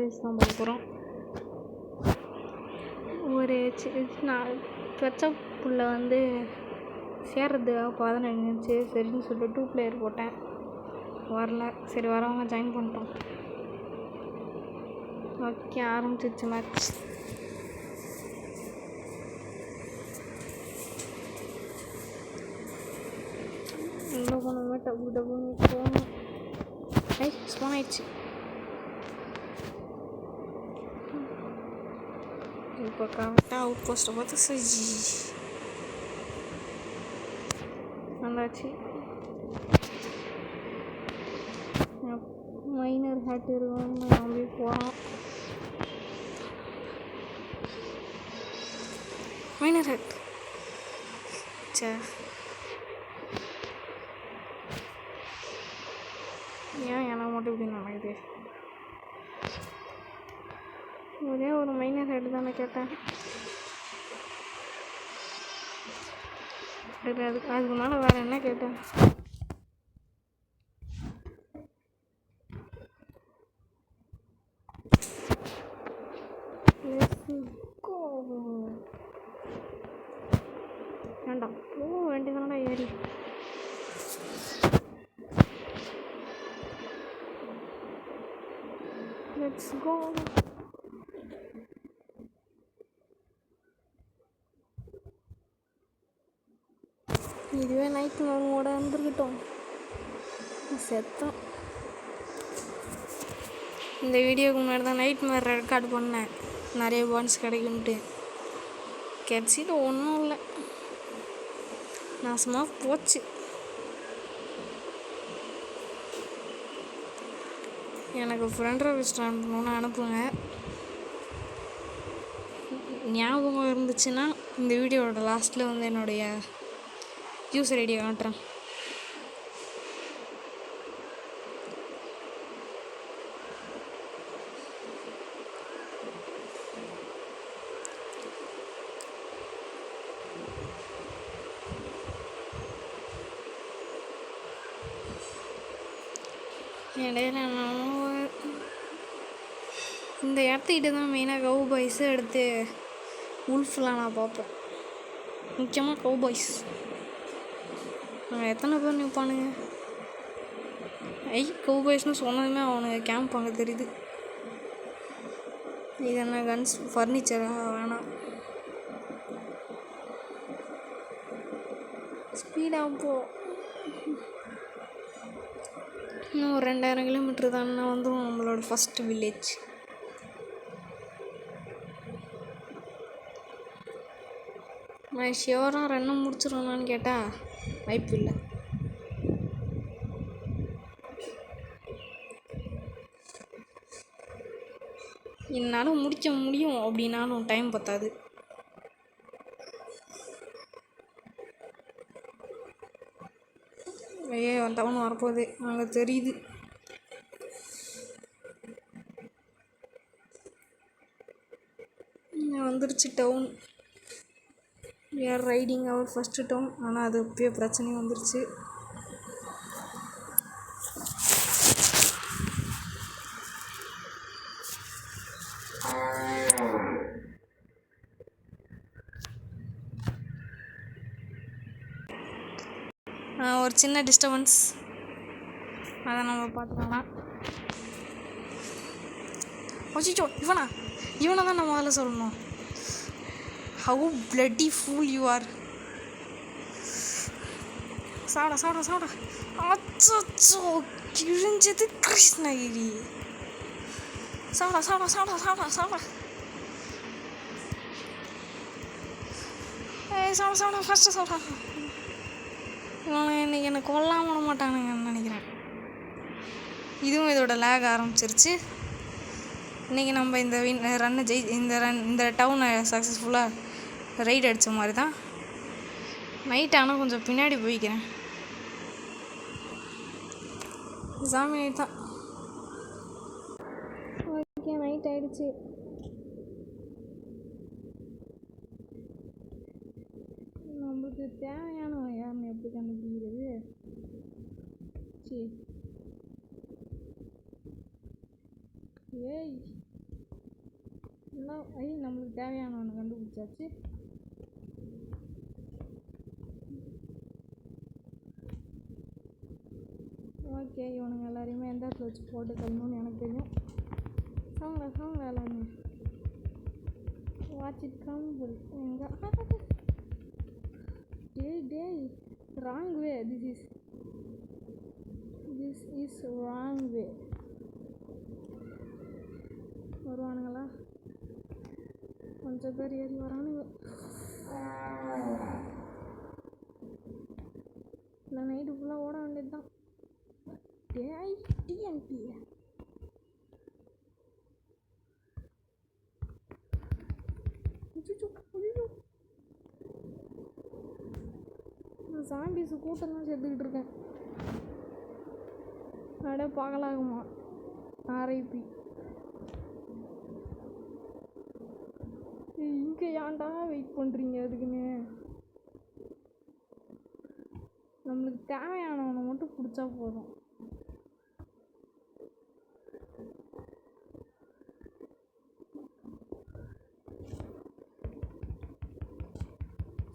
Boys தான் பார்க்க போகிறோம். ஒரு நான் பெற்ற புள்ள வந்து சேர்றதுக்காக 15 நிமிச்சு சரின்னு சொல்லிட்டு 2 பிளேயர் போட்டேன். வரல. சரி வரவங்க ஜாயின் பண்ணிட்டோம். ஓகே, ஆரம்பிச்சிச்சு மேட்ச். எங்கே போனோமே டப்புன்னு போகணும். ஸ்பான் ஆயிடுச்சு. இப்போ கரெக்டாக அவுட் போஸ்ட்டை பார்த்து செஞ்சு வந்தாச்சு. மைனர் ஹேட் இருக்கும்னு நம்பி போகிறோம். மைனர் ஹேட் சே ஏன் எனக்கு மட்டும் இப்படி நடக்குது? ஒரே ஒரு மைனர் ஹெட் தானே கேட்டேன். சரி, அதுக்கு மேலே வேறு என்ன கேட்டேன்? வேண்டாம், போக வேண்டியதானடா ஏறி. Let's go. இதுவே நைட் மோட வந்துருக்கட்டும். செத்தோம். இந்த வீடியோவுக்கு முன்னாடி தான் நைட் மேர் ரெக்கார்டு பண்ணேன், நிறைய பான்ஸ் கிடைக்கும்ட்டு. கிடச்சிட்டு ஒன்றும் இல்லை, நாசமாக போச்சு. எனக்கு ஃப்ரெண்ட் ரிக்வெஸ்ட் அனுப்பணும்னு அனுப்புங்க. ஞாபகம் இருந்துச்சுன்னா இந்த வீடியோவோட லாஸ்ட்டில் வந்து என்னுடைய யூசர் ஐடியை காட்டுறேன். இடையில இந்த இடத்துக்கிட்ட தான் மெயினாக கவு பாய்ஸு எடுத்து உல்ஃப்லாம் நான் பார்ப்பேன். முக்கியமாக கவு பாய்ஸ். நாங்கள் எத்தனை பேர் நிற்பானுங்க? கவு பாய்ஸ்னு சொன்னதுமே அவனுங்க கேம்ப் அங்கே தெரியுது. இது என்ன கன்ஸ் ஃபர்னிச்சராக வேணாம். ஸ்பீடாக போ. இன்னும் ஒரு 2000 கிலோமீட்டர் தானே வந்துடும் நம்மளோட ஃபஸ்ட்டு வில்லேஜ். நான் ஷியோராக ரன்னை முடிச்சிடலான்னு கேட்டால் வாய்ப்பு இல்லை. என்னால் முடிக்க முடியும் அப்படின்னாலும் டைம் பத்தாது. டவுன் வரப்போகுது, அங்கே தெரியுது. வந்துருச்சு town. we are riding our first town. ஆனால் அது இப்போயே பிரச்சனையும் வந்துருச்சு. ஒரு சின்ன டிஸ்டர்பன்ஸ், அதை நம்ம பார்த்துக்கலாம். அச்சோ, இவனை தான் நம்ம முதல்ல சொல்லணும். How bloody pool you are. சாப்பிட அச்சோ கிழிஞ்சது கிருஷ்ணகிரி. சாப்பிட ஃபஸ்ட்டு சாப்பிட. இன்றைக்கி என்னை கொல்லாமல் விட மாட்டானுங்கன்னு நினைக்கிறேன். இதுவும் இதோட லேக் ஆரம்பிச்சிருச்சு. இன்றைக்கி நம்ம இந்த ரன்னை இந்த டவுனை சக்ஸஸ்ஃபுல்லாக ரைட் அடித்த மாதிரி தான். நைட் ஆனால் கொஞ்சம் பின்னாடி போய்க்கிறேன். சாமி நைட் தான். ஓகே, நைட் ஆகிடுச்சு. நம்மளுக்கு தேவையானவன் யாருன்னு எப்படி கண்டுபிடிக்கிறது? சரி, ஏய் இன்னும் நம்மளுக்கு தேவையான ஒன்று கண்டுபிடிச்சாச்சு. ஓகே, இவனுங்க எல்லாரையுமே எந்த இடத்துல வச்சு போட்டு தள்ளணும்னு எனக்கு தெரியும். சவுங்க எல்லாருமே வாட்ச் இட் கம்பிள் எங்கே டேய் wrong way, this is wrong way. வருவானுங்களா? கொஞ்சம் பேர் ஏறி வரானுங்க. இல்லை நைட்டு ஃபுல்லாக ஓட வேண்டியது தான். டேய் டிஎன்பி சாம்பிஸ் கூட்டம் தான் சேர்த்துக்கிட்டு இருக்கேன். அட பகலாகுமா? ஆர்ஐபி. இங்கே ஏன்டா வெயிட் பண்ணுறீங்க அதுக்குன்னு? நம்மளுக்கு தேவையானவனை மட்டும் பிடிச்சா போதும்.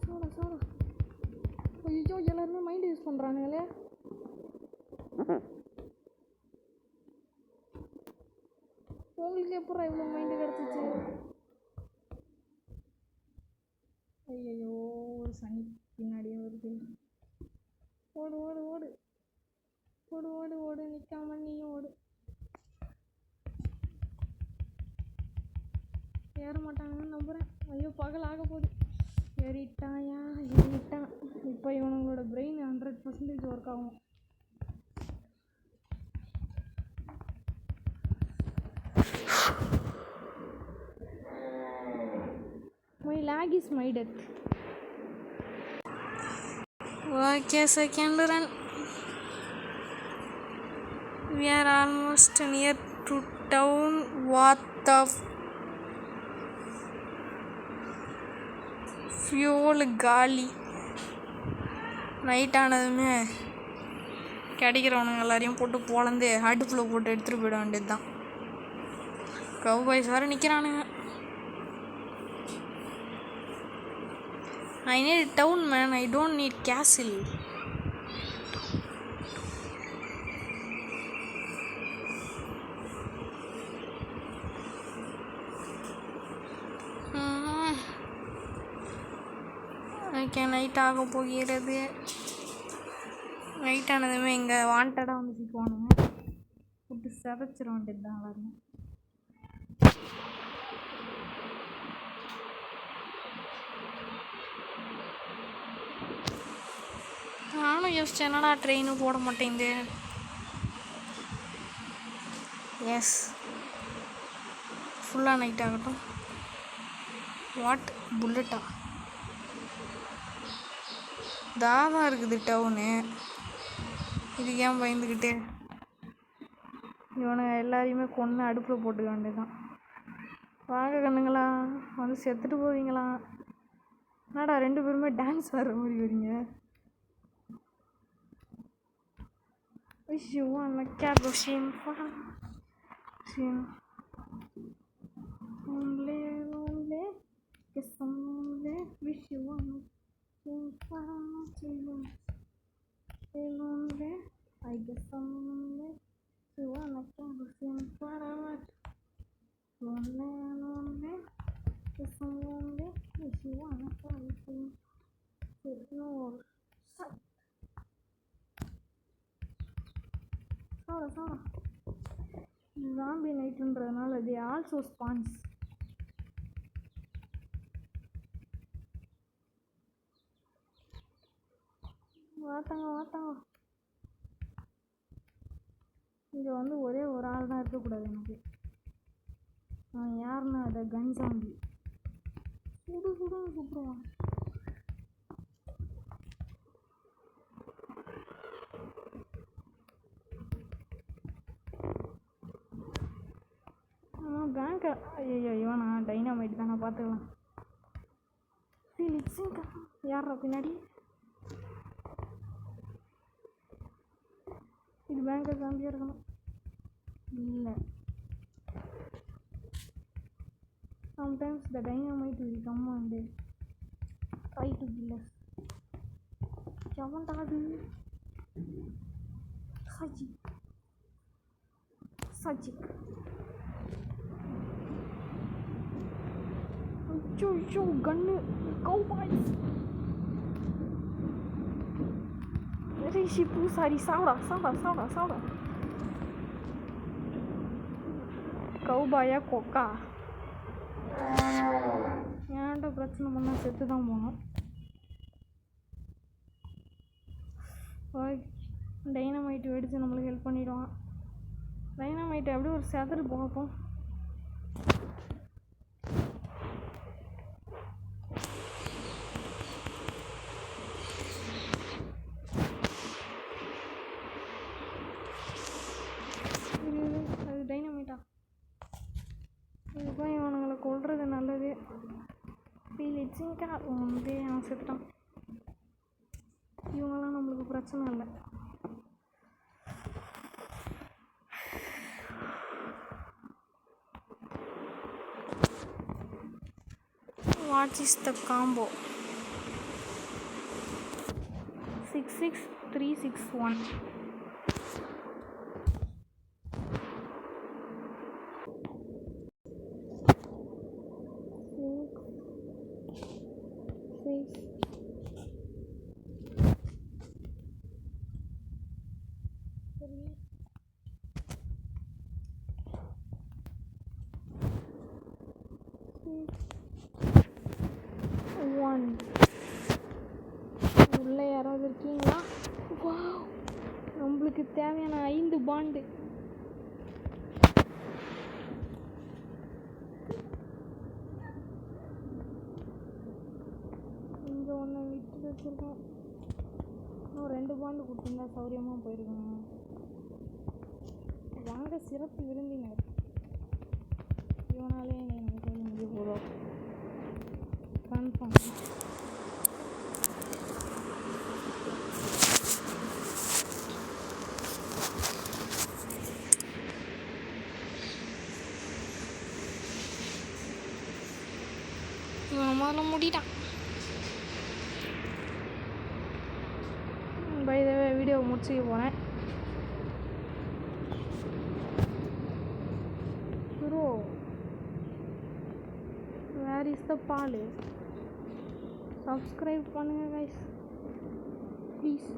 சோடா ஐயோ, எல்லாருமே மைண்ட் யூஸ் பண்ணுறானுங்களே. உங்களுக்கு எப்போ இவ்வளோ மைண்டு கிடச்சிச்சு? ஐயோ, ஒரு சனி பின்னாடியே வருது. ஓடு ஓடு ஓடு ஓடு ஓடு ஓடு நிற்காம நீயும் ஓடு. ஏற மாட்டாங்கன்னு நம்புகிறேன். ஐயோ, பகல் ஆக போகுது. ஏறிட்டான். இப்போ இவனுங்களோட பிரெயின் 100% ஒர்க் ஆகும். My lag is my death. Okay, second run. We are almost near to town. What the fuel காலி. நைட் ஆனதுமே கிடைக்கிறவனுங்க எல்லாரையும் போட்டு பொழந்து அடுப்பில் போட்டு எடுத்துகிட்டு போயிட வேண்டியது தான். கவுபாய்ஸ் வேறு நிற்கிறானுங்க. I need town, man. I don't need castle. Okay, night ஆக போகிறது. நைட் ஆனதுமே இங்கே வாண்டடாக வந்து சிக்குவானுங்க. போட்டு சிதைச்சிட வேண்டியது தான் எல்லாருமே. நானும் யோசிச்சேன், என்னடா ட்ரெயினும் போட மாட்டேங்குது. எஸ், ஃபுல்லாக நைட் ஆகட்டும். வாட் புல்லட்டா? தாதான் இருக்குது டவுனு. இதுக்கு ஏன் பயந்துக்கிட்டு? இவனுங்க எல்லாரையுமே கொன்று அடுப்பில் போட்டுக்க வேண்டியதுதான். வாங்க கண்ணுங்களா, வந்து செத்துட்டு போவீங்களா? என்னடா 2 பேருமே டான்ஸ் ஆடுற மாதிரி வரீங்க? Wish you wanna capuchin only guess only wish you wanna only I guess only you wanna capuchin forever only guess only wish you wanna capuchin no சாரா ஜாம்பி நைட்டுன்றதுனால they also spawns. வாட்டாங்க. இங்கே வந்து ஒரே ஒரு ஆள் தான் இருக்கக்கூடாது எனக்கு. யாருன்னா அதை கன் ஜாம்பி சுடுன்னு கூப்பிடுவான். பேங்க் ஐயோ இவனா டைனாமைட் தானே, பார்த்துக்கலாம். யாரா பின்னாடி? இது பேங்க் ஜாம்பியாக இருக்கணும். இல்லை, sometimes the dynamite will come and try to kill us. எவன்டா அது? சஜிக் ஐயோ கன்னு கௌபாய்ஸ் ரிஷி பூசாரி சாவடா கௌபாயா கொக்கா ஏன்டா பிரச்சனை பண்ணால் செத்து தான் போனோம். டைனமைட் வெடிச்சு நம்மளுக்கு ஹெல்ப் பண்ணிவிடுவான். டைனமைட் அப்படியே ஒரு செதறு பார்ப்போம். அது டைனமைட்டா? இதுதான் இவனுங்களை கொல்றது நல்லது. ஃபீலிட்ஸிங்கா வந்து அவன் செத்துட்டான். இவங்கெல்லாம் நம்மளுக்கு பிரச்சனை இல்லை. What is the combo? 66361. உள்ளே யாராவது இருக்கீங்களா? நம்மளுக்கு தேவையான 5 பாண்டு. இங்கே ஒன்று விட்டு வச்சுருக்கோம். இன்னும் 2 பாண்டு கொடுத்துருந்தா சௌரியமாக போயிருக்கோங்க. வாங்க சிறப்பு விருந்தினர். இவனாலே எனக்கு சொல்லி முடிய போதும் கன்ஃபார்ம். இவன் முதல்ல முடிட்டான். பை த வே வீடியோ முடிச்சுக்க போகிறேன். Bro where is the ball? Subscribe பண்ணுங்கள் கைஸ் ப்ளீஸ்.